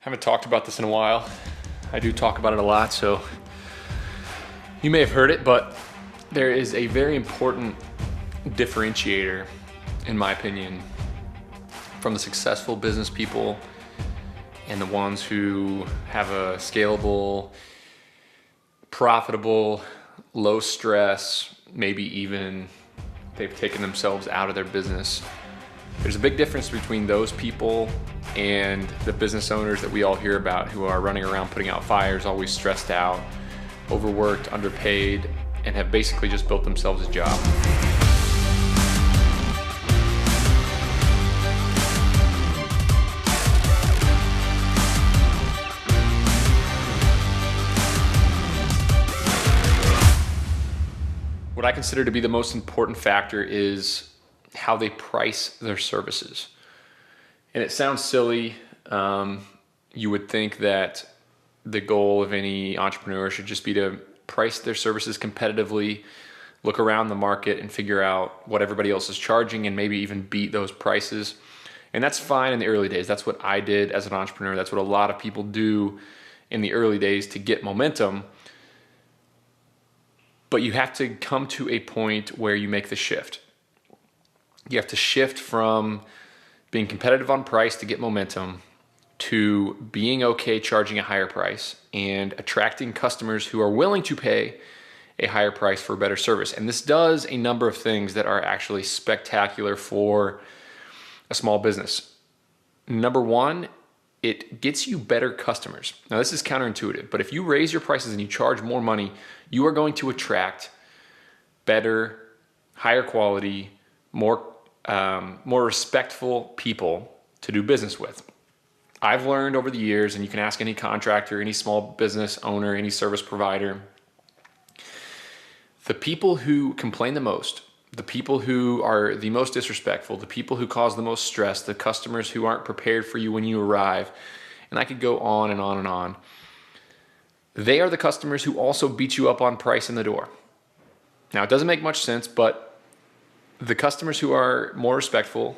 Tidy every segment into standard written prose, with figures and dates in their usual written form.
Haven't talked about this in a while. I do talk about it a lot, so you may have heard it, but there is a very important differentiator, in my opinion, from the successful business people and the ones who have a scalable, profitable, low stress, maybe even they've taken themselves out of their business. There's a big difference between those people and the business owners that we all hear about who are running around putting out fires, always stressed out, overworked, underpaid, and have basically just built themselves a job. What I consider to be the most important factor is how they price their services. And it sounds silly. You would think that the goal of any entrepreneur should just be to price their services competitively, look around the market and figure out what everybody else is charging and maybe even beat those prices. And that's fine in the early days. That's what I did as an entrepreneur. That's what a lot of people do in the early days to get momentum. But you have to come to a point where you make the shift. You have to shift from being competitive on price to get momentum to being okay charging a higher price and attracting customers who are willing to pay a higher price for a better service. And this does a number of things that are actually spectacular for a small business. Number one, it gets you better customers. Now this is counterintuitive, but if you raise your prices and you charge more money, you are going to attract better, higher quality, more respectful people to do business with. I've learned over the years, and you can ask any contractor, any small business owner, any service provider, the people who complain the most, the people who are the most disrespectful, the people who cause the most stress, the customers who aren't prepared for you when you arrive, and I could go on and on and on. They are the customers who also beat you up on price in the door. Now, it doesn't make much sense, but the customers who are more respectful,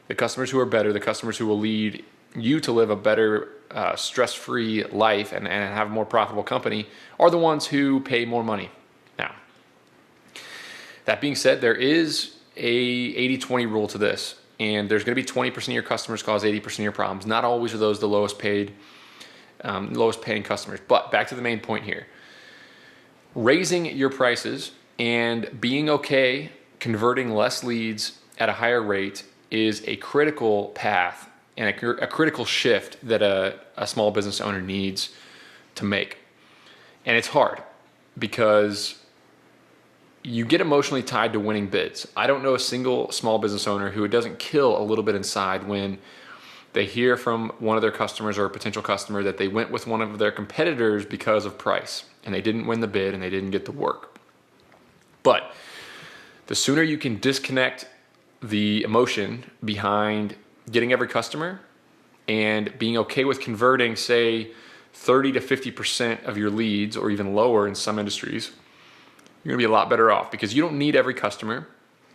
the customers who are better, the customers who will lead you to live a better, stress-free life and have a more profitable company are the ones who pay more money. Now, that being said, there is a 80-20 rule to this, and there's going to be 20% of your customers cause 80% of your problems. Not always are those the lowest paying customers. But back to the main point here. Raising your prices and being okay converting less leads at a higher rate is a critical path and a critical shift that a small business owner needs to make. And it's hard because you get emotionally tied to winning bids. I don't know a single small business owner who doesn't kill a little bit inside when they hear from one of their customers or a potential customer that they went with one of their competitors because of price and they didn't win the bid and they didn't get the work. But the sooner you can disconnect the emotion behind getting every customer and being okay with converting, say, 30 to 50% of your leads, or even lower in some industries, you're gonna be a lot better off because you don't need every customer.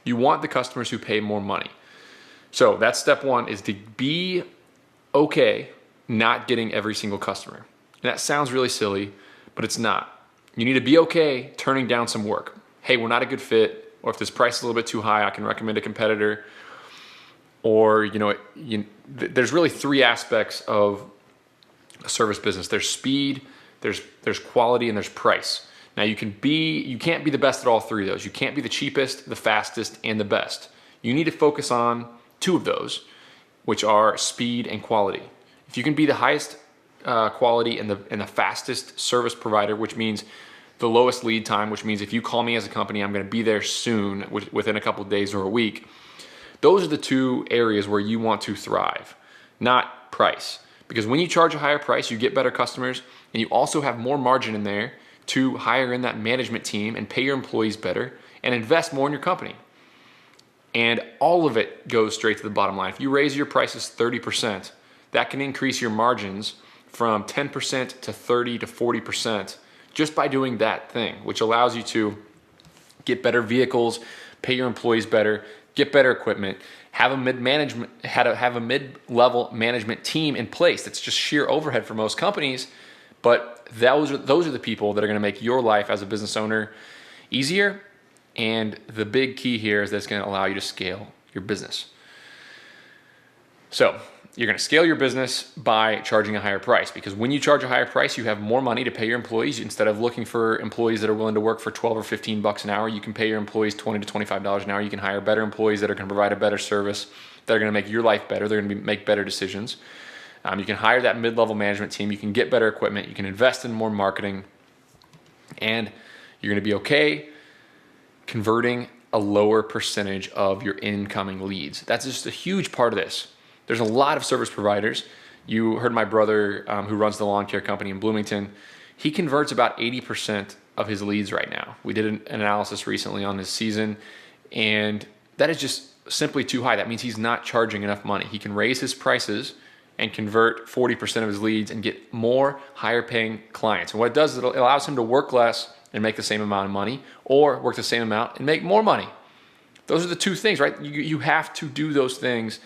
You want the customers who pay more money. So that's step one, is to be okay not getting every single customer. And that sounds really silly, but it's not. You need to be okay turning down some work. Hey, we're not a good fit, or if this price is a little bit too high, I can recommend a competitor. Or, there's really three aspects of a service business. There's speed, there's quality, and there's price. Now you can't be the best at all three of those. You can't be the cheapest, the fastest, and the best. You need to focus on two of those, which are speed and quality. If you can be the highest quality and the fastest service provider, which means the lowest lead time, which means if you call me as a company, I'm gonna be there soon, within a couple of days or a week. Those are the two areas where you want to thrive, not price. Because when you charge a higher price, you get better customers, and you also have more margin in there to hire in that management team and pay your employees better and invest more in your company. And all of it goes straight to the bottom line. If you raise your prices 30%, that can increase your margins from 10% to 30 to 40% just by doing that thing, which allows you to get better vehicles, pay your employees better, get better equipment, have a mid-level management team in place. That's just sheer overhead for most companies, but those are the people that are going to make your life as a business owner easier. And the big key here is that it's going to allow you to scale your business. So you're going to scale your business by charging a higher price, because when you charge a higher price, you have more money to pay your employees. Instead of looking for employees that are willing to work for 12 or 15 bucks an hour, you can pay your employees $20 to $25 an hour. You can hire better employees that are going to provide a better service, that are going to make your life better. They're going to make better decisions. You can hire that mid-level management team. You can get better equipment. You can invest in more marketing, and you're going to be okay converting a lower percentage of your incoming leads. That's just a huge part of this. There's a lot of service providers. You heard my brother who runs the lawn care company in Bloomington. He converts about 80% of his leads right now. We did an analysis recently on his season, and that is just simply too high. That means he's not charging enough money. He can raise his prices and convert 40% of his leads and get more higher paying clients. And what it does is it allows him to work less and make the same amount of money, or work the same amount and make more money. Those are the two things, right? You have to do those things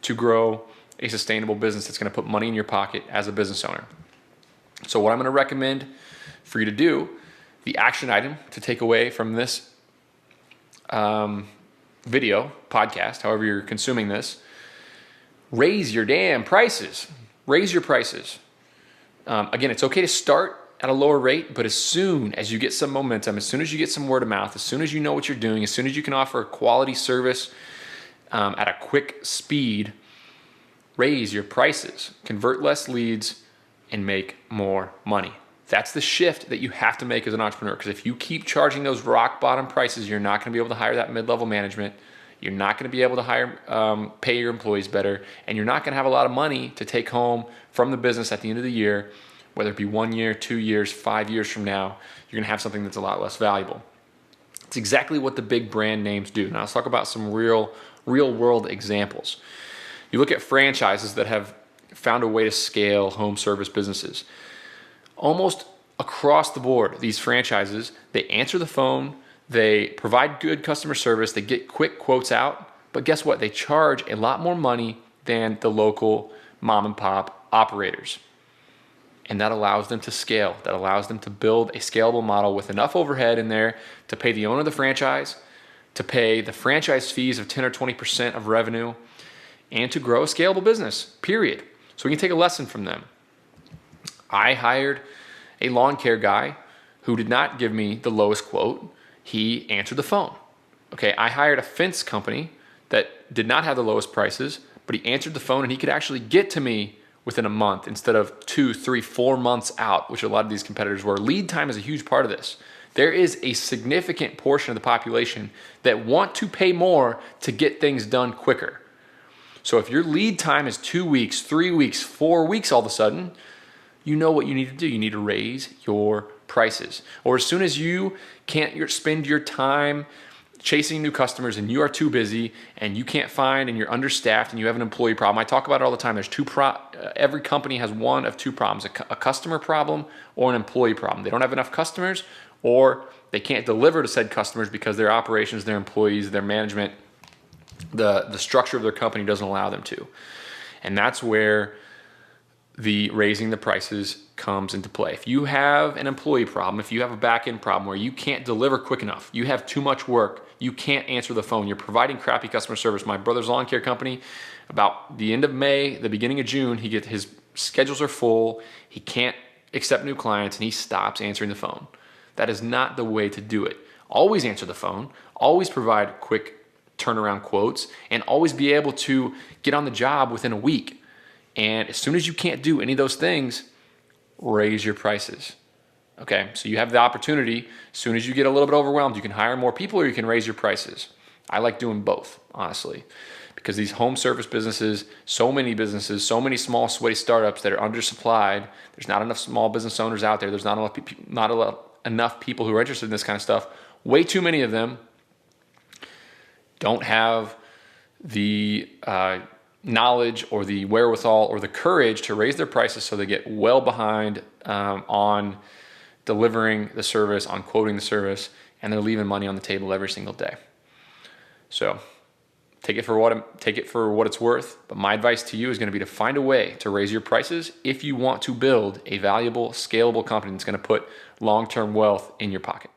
to grow a sustainable business that's going to put money in your pocket as a business owner. So what I'm going to recommend for you to do, the action item to take away from this video, podcast, however you're consuming this, raise your damn prices. Raise your prices. Again, it's okay to start at a lower rate, but as soon as you get some momentum, as soon as you get some word of mouth, as soon as you know what you're doing, as soon as you can offer a quality service at a quick speed, raise your prices, convert less leads, and make more money. That's the shift that you have to make as an entrepreneur, because if you keep charging those rock bottom prices, you're not going to be able to hire that mid-level management. You're not going to be able to pay your employees better, and you're not going to have a lot of money to take home from the business at the end of the year, whether it be 1 year, 2 years, 5 years from now. You're going to have something that's a lot less valuable. It's exactly what the big brand names do. Now let's talk about some real world examples. You look at franchises that have found a way to scale home service businesses. Almost across the board, these franchises, they answer the phone, they provide good customer service, they get quick quotes out, but guess what? They charge a lot more money than the local mom and pop operators. And that allows them to scale. That allows them to build a scalable model with enough overhead in there to pay the owner of the franchise, to pay the franchise fees of 10 or 20% of revenue, and to grow a scalable business, period. So we can take a lesson from them. I hired a lawn care guy who did not give me the lowest quote. He answered the phone. Okay, I hired a fence company that did not have the lowest prices, but he answered the phone and he could actually get to me within a month instead of 2, 3, 4 months out, which a lot of these competitors were. Lead time is a huge part of this. There is a significant portion of the population that want to pay more to get things done quicker. So if your lead time is 2 weeks, 3 weeks, 4 weeks all of a sudden, you know what you need to do. You need to raise your prices. Or as soon as you can't spend your time chasing new customers and you are too busy and you can't find and you're understaffed and you have an employee problem. I talk about it all the time. There's every company has one of two problems, a customer problem or an employee problem. They don't have enough customers, or they can't deliver to said customers because their operations, their employees, their management, the structure of their company doesn't allow them to. And that's where the raising the prices comes into play. If you have an employee problem, if you have a back-end problem where you can't deliver quick enough, you have too much work, you can't answer the phone, you're providing crappy customer service. My brother's lawn care company, about the end of May, the beginning of June, his schedules are full, he can't accept new clients, and he stops answering the phone. That is not the way to do it. Always answer the phone, always provide quick turnaround quotes, and always be able to get on the job within a week. And as soon as you can't do any of those things, raise your prices. Okay, so you have the opportunity. As soon as you get a little bit overwhelmed, you can hire more people or you can raise your prices. I like doing both, honestly, because these home service businesses, so many small, sweaty startups that are undersupplied. There's not enough small business owners out there. There's not enough people who are interested in this kind of stuff. Way too many of them don't have the knowledge or the wherewithal or the courage to raise their prices, so they get well behind on delivering the service, on quoting the service, and they're leaving money on the table every single day. So take it for what it's worth. But my advice to you is going to be to find a way to raise your prices if you want to build a valuable, scalable company that's going to put long-term wealth in your pocket.